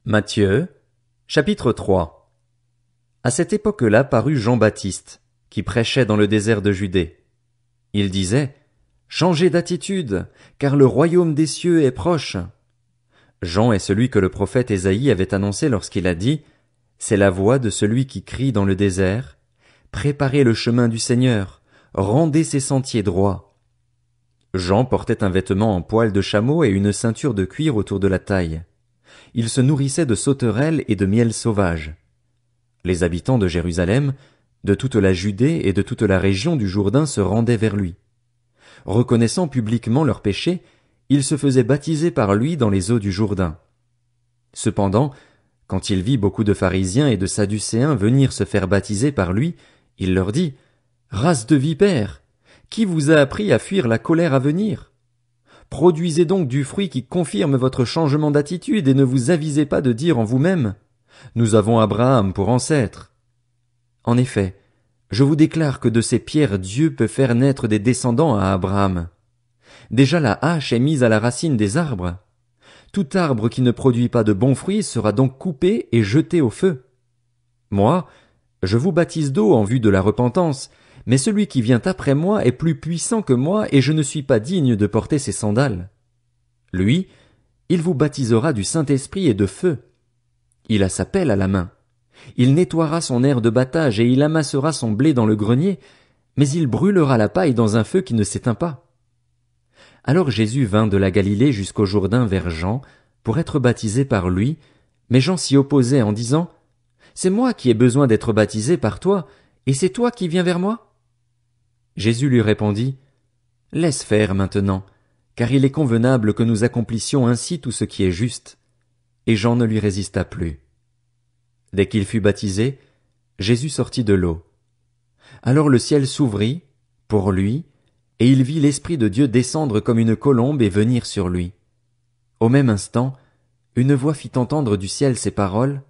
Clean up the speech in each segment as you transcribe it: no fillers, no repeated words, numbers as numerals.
Matthieu, chapitre 3. À cette époque-là parut Jean-Baptiste, qui prêchait dans le désert de Judée. Il disait, Changez d'attitude, car le royaume des cieux est proche. Jean est celui que le prophète Ésaïe avait annoncé lorsqu'il a dit, C'est la voix de celui qui crie dans le désert, Préparez le chemin du Seigneur, rendez ses sentiers droits. Jean portait un vêtement en poil de chameau et une ceinture de cuir autour de la taille. Il se nourrissait de sauterelles et de miel sauvage. Les habitants de Jérusalem, de toute la Judée et de toute la région du Jourdain se rendaient vers lui. Reconnaissant publiquement leurs péchés, ils se faisaient baptiser par lui dans les eaux du Jourdain. Cependant, quand il vit beaucoup de pharisiens et de sadducéens venir se faire baptiser par lui, il leur dit, Race de vipères, qui vous a appris à fuir la colère à venir? Produisez donc du fruit qui confirme votre changement d'attitude et ne vous avisez pas de dire en vous-même, Nous avons Abraham pour ancêtre. En effet, je vous déclare que de ces pierres Dieu peut faire naître des descendants à Abraham. Déjà la hache est mise à la racine des arbres. Tout arbre qui ne produit pas de bons fruits sera donc coupé et jeté au feu. Moi, je vous baptise d'eau en vue de la repentance, mais celui qui vient après moi est plus puissant que moi et je ne suis pas digne de porter ses sandales. Lui, il vous baptisera du Saint-Esprit et de feu. Il a sa pelle à la main. Il nettoiera son aire de battage et il amassera son blé dans le grenier, mais il brûlera la paille dans un feu qui ne s'éteint pas. Alors Jésus vint de la Galilée jusqu'au Jourdain vers Jean, pour être baptisé par lui, mais Jean s'y opposait en disant, C'est moi qui ai besoin d'être baptisé par toi, et c'est toi qui viens vers moi? Jésus lui répondit, Laisse faire maintenant, car il est convenable que nous accomplissions ainsi tout ce qui est juste. Et Jean ne lui résista plus. Dès qu'il fut baptisé, Jésus sortit de l'eau. Alors le ciel s'ouvrit, pour lui, et il vit l'Esprit de Dieu descendre comme une colombe et venir sur lui. Au même instant, une voix fit entendre du ciel ces paroles,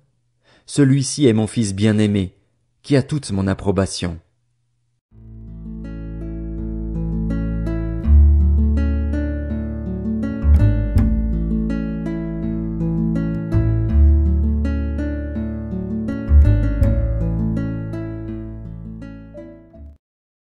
Celui-ci est mon Fils bien-aimé, qui a toute mon approbation.